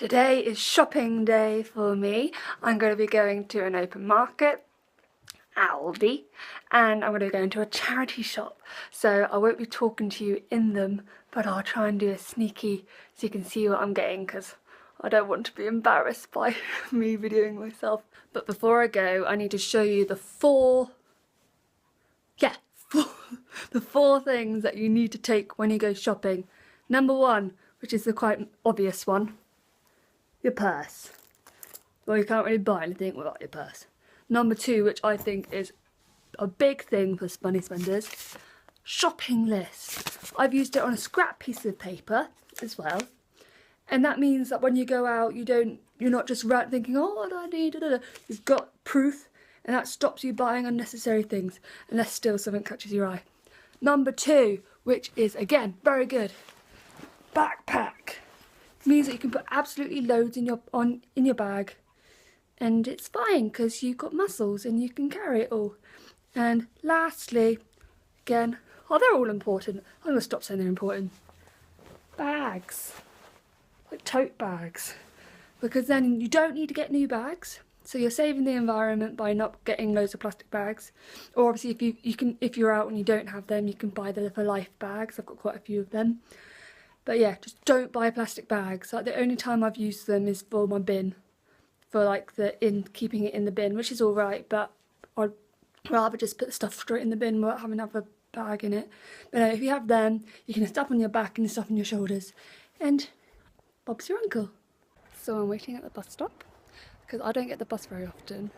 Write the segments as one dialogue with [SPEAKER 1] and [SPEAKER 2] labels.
[SPEAKER 1] Today is shopping day for me. I'm going to be going to an open market, Aldi, and I'm going to go into a charity shop. So I won't be talking to you in them, but I'll try and do a sneaky so you can see what I'm getting, because I don't want to be embarrassed by me videoing myself. But before I go, I need to show you the four things that you need to take when you go shopping. Number one, which is the quite obvious one, your purse. Well, you can't really buy anything without your purse. Number two, which I think is a big thing for money spenders, shopping list. I've used it on a scrap piece of paper as well. And that means that when you go out, you're not just thinking, oh, what do I need? You've got proof, and that stops you buying unnecessary things, unless still something catches your eye. Number two, which is again very good, backpack. Means that you can put absolutely loads in your bag, and it's fine because you've got muscles and you can carry it all. And lastly, again, they're all important. I'm going to stop saying they're important. Bags, like tote bags, because then you don't need to get new bags. So you're saving the environment by not getting loads of plastic bags. Or obviously, if you're out and you don't have them, you can buy the For Life bags. I've got quite a few of them. But yeah, just don't buy plastic bags. Like, the only time I've used them is for my bin, for like keeping it in the bin, which is all right. But I'd rather just put the stuff straight in the bin without having to have a bag in it. But if you have them, you can stuff on your back and stuff on your shoulders, and Bob's your uncle. So I'm waiting at the bus stop because I don't get the bus very often,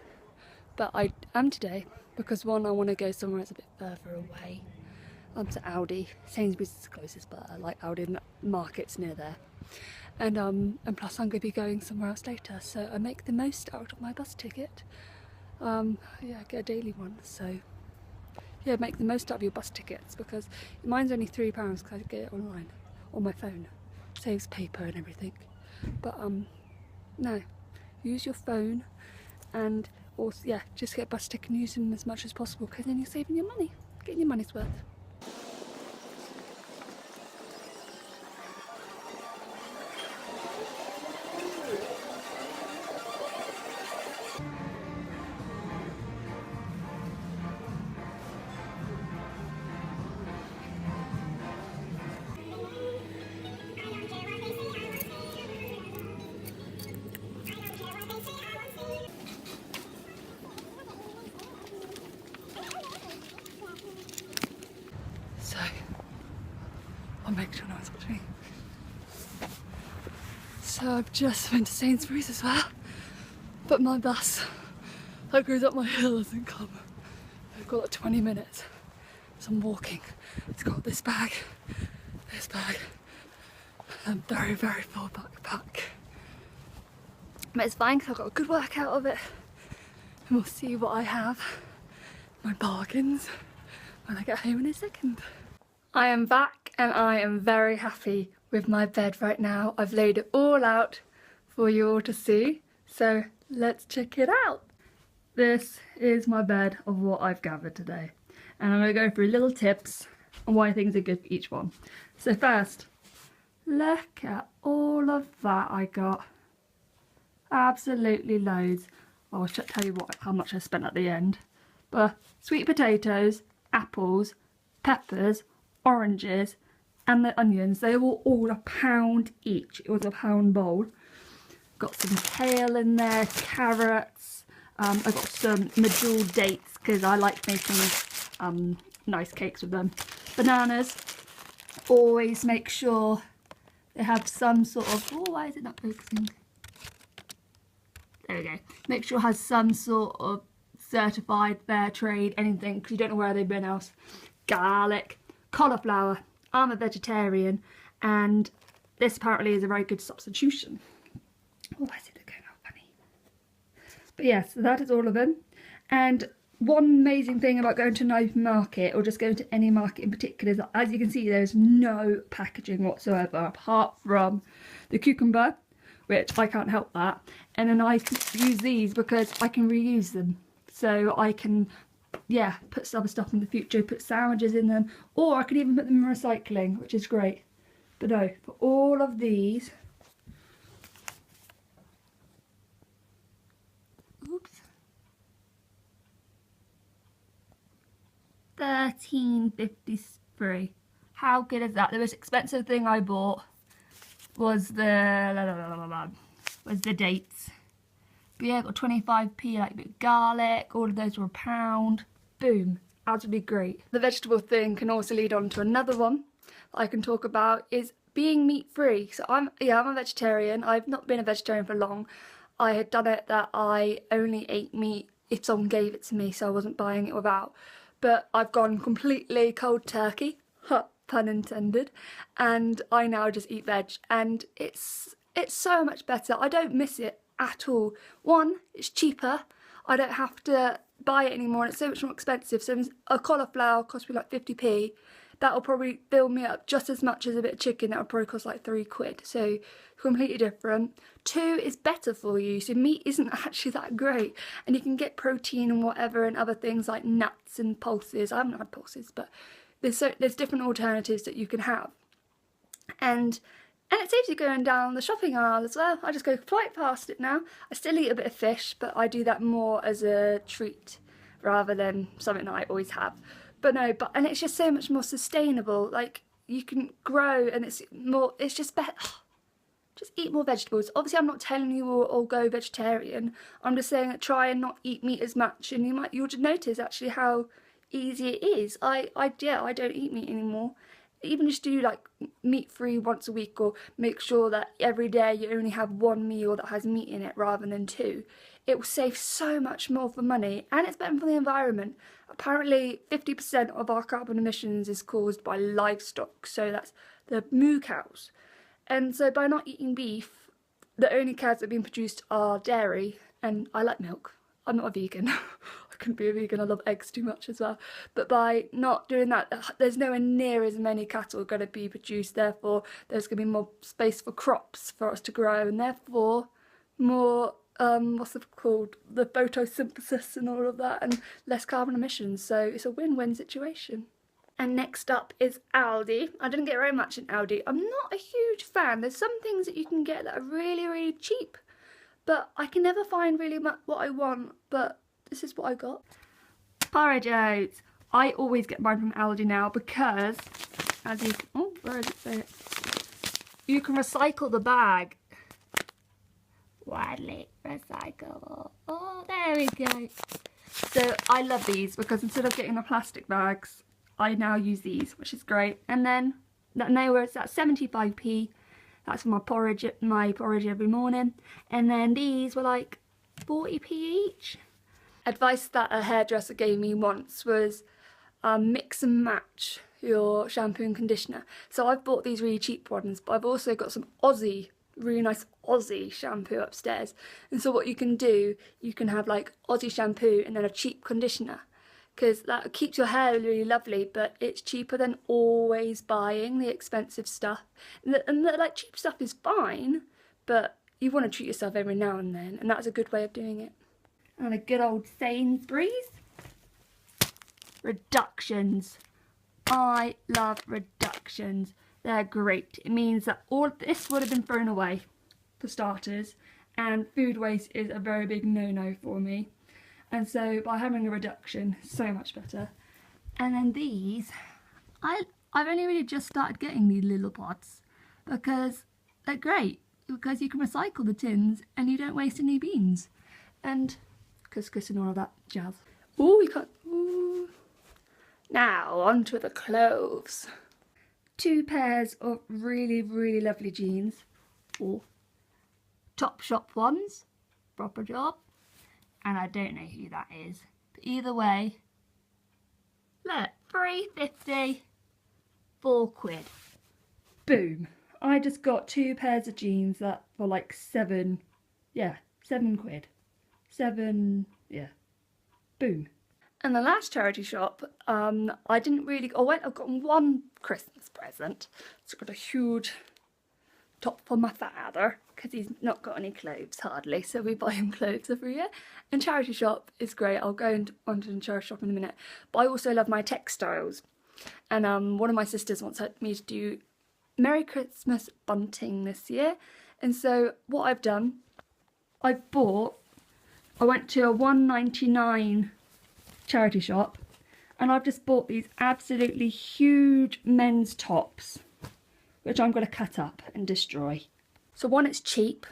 [SPEAKER 1] but I am today because one, I want to go somewhere that's a bit further away. To Aldi. Sainsbury's is the closest, but I like Aldi, and the market's near there. And plus I'm going to be going somewhere else later, so I make the most out of my bus ticket. Yeah, I get a daily one, so yeah, make the most out of your bus tickets, because mine's only £3 because I get it online on my phone. Saves paper and everything. But no, use your phone, and also, yeah, just get a bus ticket and use them as much as possible, because then you're saving your money, getting your money's worth. So, I'll make sure no one's watching. So I've just went to Sainsbury's as well, but my bus that goes up my hill hasn't come. I've got like 20 minutes, so I'm walking. It's got this bag, and a very, very full backpack. But it's fine because I've got a good workout of it, and we'll see what I have, my bargains, when I get home in a second. I am back and I am very happy with my bed right now. I've laid it all out for you all to see, so let's check it out. This is my bed of what I've gathered today, and I'm going to go through little tips on why things are good for each one. So first, look at all of that I got. Absolutely loads. I'll tell you how much I spent at the end. But sweet potatoes, apples, peppers, oranges, and the onions, they were all £1 each. It was a £1 bowl. Got some kale in there, carrots. I got some medjool dates because I like making nice cakes with them. Bananas. Always make sure they have some sort of, oh, why is it not focusing? There we go. Make sure it has some sort of certified fair trade, anything, because you don't know where they've been else. Garlic, cauliflower. I'm a vegetarian, and this apparently is a very good substitution. Oh, why is it going out funny? But yes, so that is all of them. And one amazing thing about going to an open market, or just going to any market in particular, is that, as you can see, there's no packaging whatsoever, apart from the cucumber, which I can't help that. And then I can use these because I can reuse them. So I can, yeah, put some other stuff in the future, put sandwiches in them, or I could even put them in recycling, which is great. But no, for all of these, 13.53. How good is that? The most expensive thing I bought was the dates. But yeah, I got 25p, like a bit of garlic, all of those were £1. Boom, absolutely great. The vegetable thing can also lead on to another one that I can talk about, is being meat free. So I'm a vegetarian. I've not been a vegetarian for long. I had done it that I only ate meat if someone gave it to me, so I wasn't buying it without. But I've gone completely cold turkey, pun intended, and I now just eat veg, and it's so much better. I don't miss it at all. One, it's cheaper. I don't have to buy it anymore, and it's so much more expensive. So a cauliflower cost me like 50p. That'll probably fill me up just as much as a bit of chicken. That'll probably cost like £3. So completely different. Two, is better for you. So meat isn't actually that great, and you can get protein and whatever and other things like nuts and pulses. I haven't had pulses, but there's different alternatives that you can have. And it saves you going down the shopping aisle as well. I just go right past it now. I still eat a bit of fish, but I do that more as a treat rather than something that I always have. But no, and it's just so much more sustainable. Like, you can grow, and it's just better. Just eat more vegetables. Obviously, I'm not telling you all go vegetarian. I'm just saying that try and not eat meat as much, and you'll just notice actually how easy it is. I don't eat meat anymore. Even just do like meat free once a week, or make sure that every day you only have one meal that has meat in it rather than two. It will save so much more for money, and it's better for the environment. Apparently 50% of our carbon emissions is caused by livestock, so that's the moo cows. And so by not eating beef, the only cows that are being produced are dairy, and I like milk. I'm not a vegan. I couldn't be a vegan, I love eggs too much as well. But by not doing that, there's nowhere near as many cattle going to be produced, therefore there's going to be more space for crops for us to grow, and therefore more, what's it called, the photosynthesis and all of that, and less carbon emissions, so it's a win-win situation. And next up is Aldi. I didn't get very much in Aldi. I'm not a huge fan. There's some things that you can get that are really, really cheap, but I can never find really much what I want, but this is what I got. Porridge oats. I always get mine from Aldi now because, as you can, oh, where is it? Say it. You can recycle the bag. Widely recyclable. Oh, there we go. So I love these because instead of getting the plastic bags, I now use these, which is great. And then they were at 75p. That's for my porridge every morning. And then these were like 40p each. Advice that a hairdresser gave me once was mix and match your shampoo and conditioner. So I've bought these really cheap ones, but I've also got some really nice Aussie shampoo upstairs. And so what you can do, you can have like Aussie shampoo and then a cheap conditioner, because that keeps your hair really lovely, but it's cheaper than always buying the expensive stuff. And the like cheap stuff is fine, but you want to treat yourself every now and then, and that's a good way of doing it. And a good old Sainsbury's. Reductions. I love reductions. They're great. It means that all of this would have been thrown away, for starters, and food waste is a very big no-no for me. And so by having a reduction, so much better. And then these, I've only really just started getting these little pots because they're great, because you can recycle the tins and you don't waste any beans. And couscous and all of that jazz. Ooh, you can't. Ooh. Now, on to the clothes. 2 pairs of really, really lovely jeans. Or Topshop ones. Proper job. And I don't know who that is. But either way, look, £3.50, £4. Boom. I just got 2 pairs of jeans that were like £7 quid. Yeah. Boom. And the last charity shop, I didn't really, I've got one Christmas present. So I got a huge top for my father, because he's not got any clothes hardly, so we buy him clothes every year. And charity shop is great. I'll go onto the charity shop in a minute. But I also love my textiles. And one of my sisters wants me to do Merry Christmas bunting this year. And so what I've done, I went to a £1.99 charity shop, And I've just bought these absolutely huge men's tops, which I'm going to cut up and destroy. So one, it's cheap,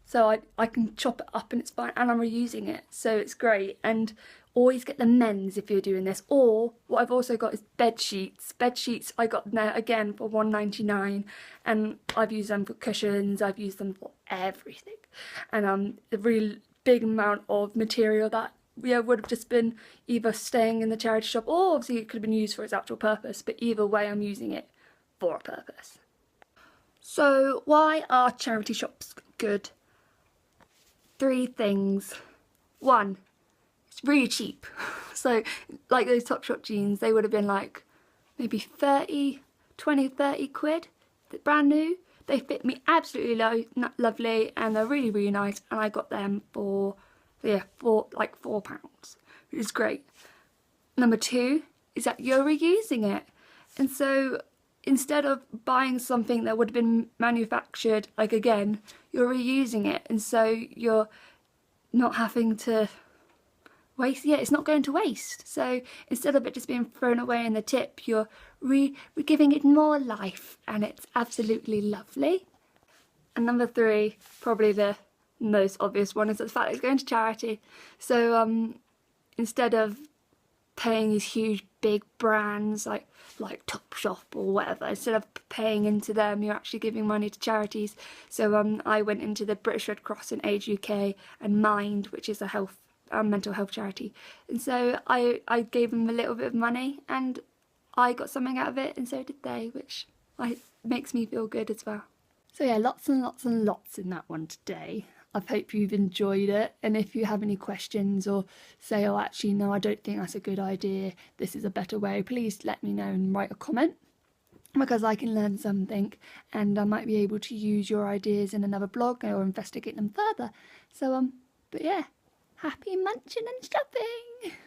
[SPEAKER 1] so I can chop it up and it's fine, and I'm reusing it, so it's great. And always get the men's if you're doing this. Or what I've also got is bed sheets. Bed sheets I got now again for £1.99, and I've used them for cushions, I've used them for everything. And a really big amount of material that would have just been either staying in the charity shop, or obviously it could have been used for its actual purpose, but either way I'm using it for a purpose. So why are charity shops good? 3 things. 1, it's really cheap. So like those Topshop jeans, they would have been like maybe 30 quid, brand new. They fit me absolutely lovely, and they're really, really nice, and I got them for like £4, which is great. Number 2 is that you're reusing it, and so instead of buying something that would have been manufactured, like again, you're reusing it, and so you're not having to waste. Yeah, it's not going to waste. So instead of it just being thrown away in the tip, you're giving it more life, and it's absolutely lovely. And number 3, probably the most obvious one, is the fact that it's going to charity. So instead of paying these huge big brands like Topshop or whatever, instead of paying into them, you're actually giving money to charities. So I went into the British Red Cross and Age UK and Mind, which is a mental health charity, and so I gave them a little bit of money, and I got something out of it, and so did they, which makes me feel good as well. So yeah, lots and lots and lots in that one today. I hope you've enjoyed it, and if you have any questions or say, oh actually no, I don't think that's a good idea, this is a better way, please let me know and write a comment, because I can learn something and I might be able to use your ideas in another blog or investigate them further. So but yeah, happy munching and shopping!